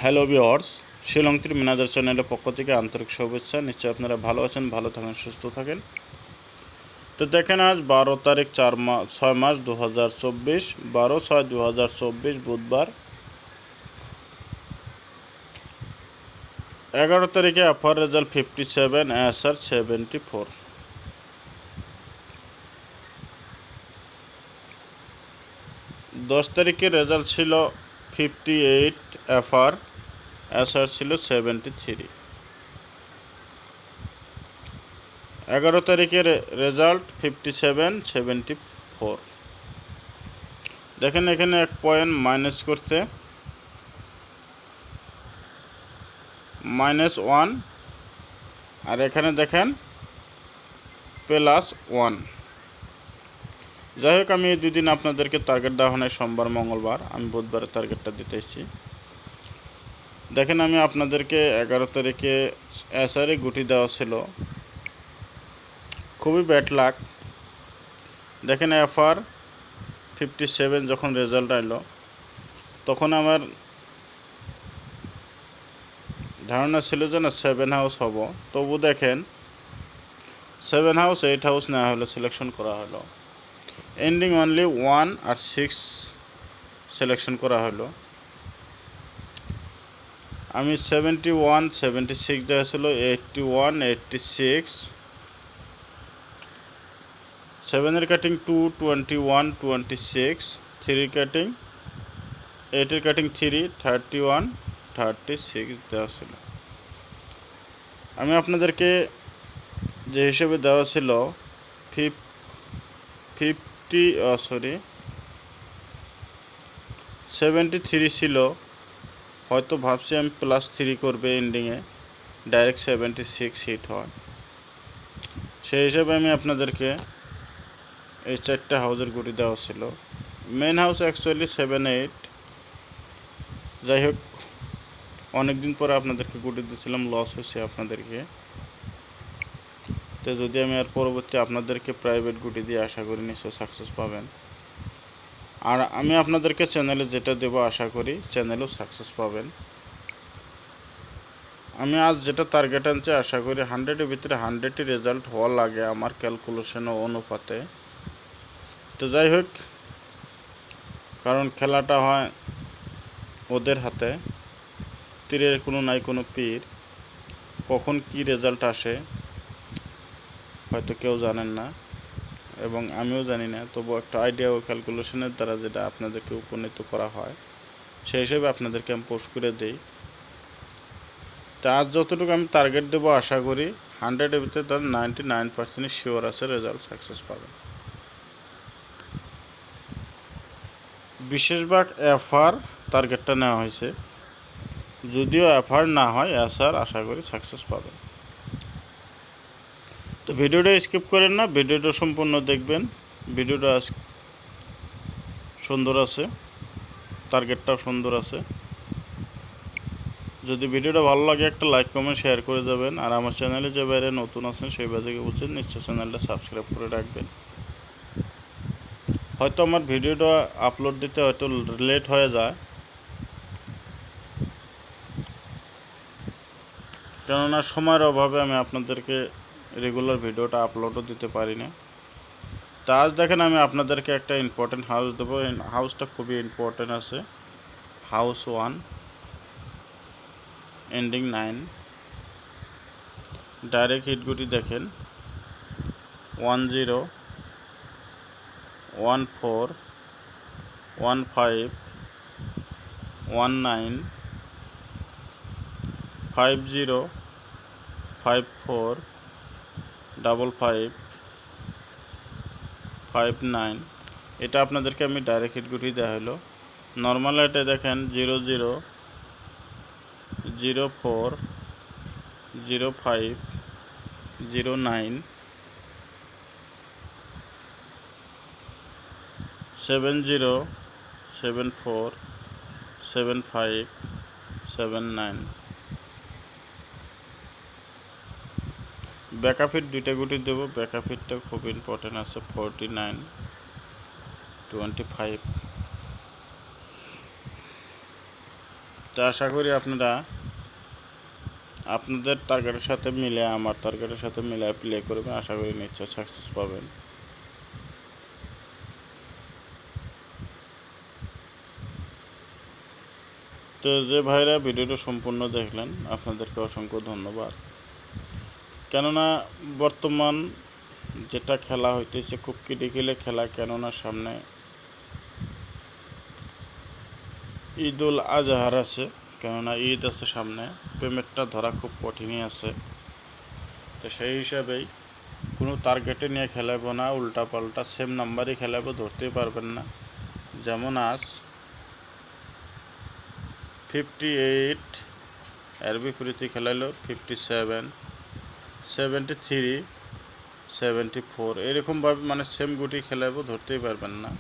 Hello viewers, শিলংত্রি manager চ্যানেলের পক্ষ থেকে আন্তরিক শুভেচ্ছা। নিশ্চয়ই আপনারা ভালো আছেন, ভালো থাকেন, সুস্থ থাকেন। তো দেখেন, আজ 12 তারিখ 6 মাস 2024, 12/6/2024 বুধবার। 11 তারিখে অফার রেজাল্ট 57, এসআর 74। 10 তারিখের রেজাল্ট ছিল 58, এফআর, এসআর ছিল 73। 11 তারিখের রেজাল্ট 57, 74। দেখেন এখানে 1 পয়েন্ট মাইনাস করছে, -1, আর এখানে দেখেন +1। যাই হোক, আমি এই দুদিন আপনাদেরকে টার্গেট দেওয়া হয় সোমবার মঙ্গলবার, আমি বুধবারে টার্গেটটা দিতেছি। দেখেন আমি আপনাদেরকে 11 তারিখে এসআরে গুটি দেওয়া ছিল, খুবই ব্যাড লাক। দেখেন এফআর 57 যখন রেজাল্ট আইলো তখন আমার ধারণা ছিল যে না 7 হাউস হব, তবু দেখেন 7 হাউস 8 হাউস নেওয়া হলো, সিলেকশন করা হলো। এন্ডিং অনলি 1 আর 6 সিলেকশন করা হলো। আমি 71, 76 দেওয়া ছিল, 81, 86, 7 কাটিং 2, 21, 26, 3 কাটিং, 8 কাটিং 3, 31, 36 দেওয়া ছিল। আমি আপনাদেরকে যে হিসেবে দেওয়া ছিল 73 ছিল, হয়তো ভাবছি আমি +3 করবে, এন্ডিংয়ে ডাইরেক্ট 76 হিট হয়। সেই হিসাবে আমি আপনাদেরকে এই 4টা হাউসের গুটি দেওয়া ছিল। Main house actually 7, 8। যাই হোক, অনেকদিন পরে আপনাদেরকে গুটি দিয়েছিলাম, লস হয়েছে আপনাদেরকে। তো যদি আমি আর পরবর্তী আপনাদেরকে প্রাইভেট গুটি দিয়ে আশা করি নিশ্চয় সাকসেস পাবেন। আর আমি আপনাদেরকে চ্যানেলে যেটা দেব আশা করি চ্যানেলেও সাকসেস পাবেন। আমি আজ যেটা টার্গেট আনছি আশা করি 100-এর ভিতরে 100ই রেজাল্ট হওয়া লাগে আমার ক্যালকুলেশন ও অনুপাতে। তো যাই হোক, কারণ খেলাটা হয় ওদের হাতে, তীরের কোনো নাই কোনো পীর, কখন কি রেজাল্ট আসে হয়তো কেউ জানেন না এবং আমিও জানি না, তবু একটা আইডিয়া ও ক্যালকুলেশনের দ্বারা যেটা আপনাদেরকে উপনীত করা হয় সেই হিসেবে আপনাদেরকে আমি পোস্ট করে দিই। তা আজ যতটুকু আমি টার্গেট দেবো আশা করি 100-এর ভিতরে তার 99% শিওর আছে রেজাল্ট সাকসেস পাবে। বিশেষভাগ এফআর টার্গেটটা নেওয়া হয়েছে, যদিও এফআর না হয় এসআর আশা করি সাকসেস পাবে। তো ভিডিওটা স্কিপ করেন না, ভিডিওটা সম্পূর্ণ দেখবেন। ভিডিওটা সুন্দর আছে, টার্গেটটাও সুন্দর আছে। যদি ভিডিওটা ভালো লাগে একটা লাইক কমেন্ট শেয়ার করে যাবেন। আর আমার চ্যানেলে যে বাইরে নতুন আছেন সেই বাইরে বলছেন নিশ্চয় চ্যানেলটা সাবস্ক্রাইব করে রাখবেন। হয়তো আমার ভিডিওটা আপলোড দিতে হয়তো লেট হয়ে যায়, কেননা সময়ের অভাবে আমি আপনাদেরকে রেগুলার ভিডিওটা আপলোডও দিতে পারি না। তা আজ দেখেন আমি আপনাদেরকে একটা ইম্পর্টেন্ট হাউস দেবো। এই হাউসটা খুবই ইম্পর্টেন্ট আছে, হাউস 1, এন্ডিং 9। ডাইরেক্ট হিটগুটি দেখেন 10, 14, 15, 19, 50, 54, 55, 59। এটা আপনাদেরকে আমি ডাইরেক্ট হিট গুটি দেওয়া হলো। নর্মাল এটা দেখেন 00, 04, 05, 09, 70, 74, 75, 79। ব্যাকআপ হিট দুইটা গুটি দেবো, ব্যাকআপ হিটটা খুব ইম্পর্টেন্ট আছে 49, 25। তো আশা করি আপনারা আপনাদের টার্গেটের সাথে মিলে আমার টার্গেটের সাথে মিলে প্লে করবেন, আশা করি নিশ্চয় সাকসেস পাবেন। তো যে ভাইরা ভিডিওটা সম্পূর্ণ দেখলেন আপনাদেরকে অসংখ্য ধন্যবাদ। কেননা বর্তমান যেটা খেলা হইতেছে খুব ক্রিটিক্যালি খেলা, কেননা সামনে ঈদ উল আজহার আছে, কেননা ঈদ আছে সামনে, পেমেন্টটা ধরা খুব কঠিনই আছে। তো সেই হিসাবেই কোনো টার্গেটে নিয়ে খেলাবো না, উল্টাপাল্টা সেম নাম্বারই খেলাবো, ধরতেই পারবেন না। যেমন আজ 58, এর বিপরীতে খেলাইলো 57, 73, 74, এরকমভাবে মানে সেম গুটি খেলাবো, ধরতেই পারবেন না।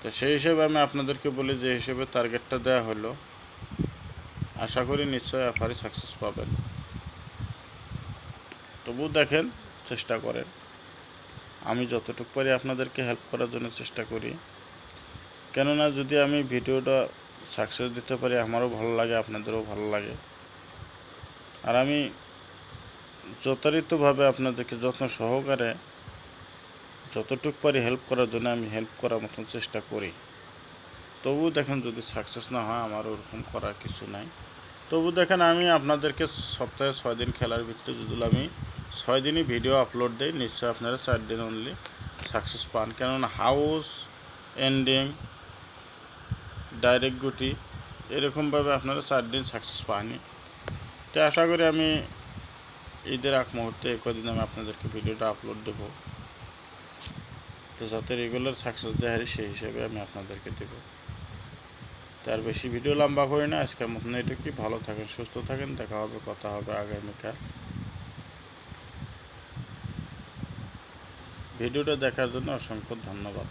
তো সেই হিসেবে আমি আপনাদেরকে বলি যে হিসেবে টার্গেটটা দেওয়া হলো, আশা করি নিশ্চয়ই আপনারই সাকসেস পাবেন। তবু দেখেন, চেষ্টা করেন, আমি যতটুকু পারি আপনাদেরকে হেল্প করার জন্য চেষ্টা করি। কেননা যদি আমি ভিডিওটা সাকসেস দিতে পারি আমারও ভালো লাগে, আপনাদেরও ভালো লাগে। আর আমি যথারীতভাবে আপনাদেরকে যত্ন সহকারে যতটুকু পারি হেল্প করার জন্য আমি হেল্প করার মতন চেষ্টা করি। তবু দেখেন যদি সাকসেস না হয় আমার ওরকম করার কিছু নাই। তবু দেখেন আমি আপনাদেরকে সপ্তাহে 6 দিন খেলার ভিতরে যদি আমি 6 দিনই ভিডিও আপলোড দিই, নিশ্চয় আপনারা 4 দিন অনলি সাকসেস পান। কেননা হাউস এন্ডিং ডাইরেক্ট গুটি এরকমভাবে আপনারা 4 দিন সাকসেস পানই। তো আশা করি আমি ঈদের আগ মুহূর্তে কদিন আমি আপনাদেরকে ভিডিওটা আপলোড দেবো, তো যাতে রেগুলার সাকসেস দেয় সেই হিসেবে আমি আপনাদেরকে দেবো। তার বেশি ভিডিও লম্বা করি না, আজকের মতন এটুকুই। ভালো থাকেন, সুস্থ থাকেন, দেখা হবে, কথা হবে আগামীকাল। ভিডিওটা দেখার জন্য অসংখ্য ধন্যবাদ।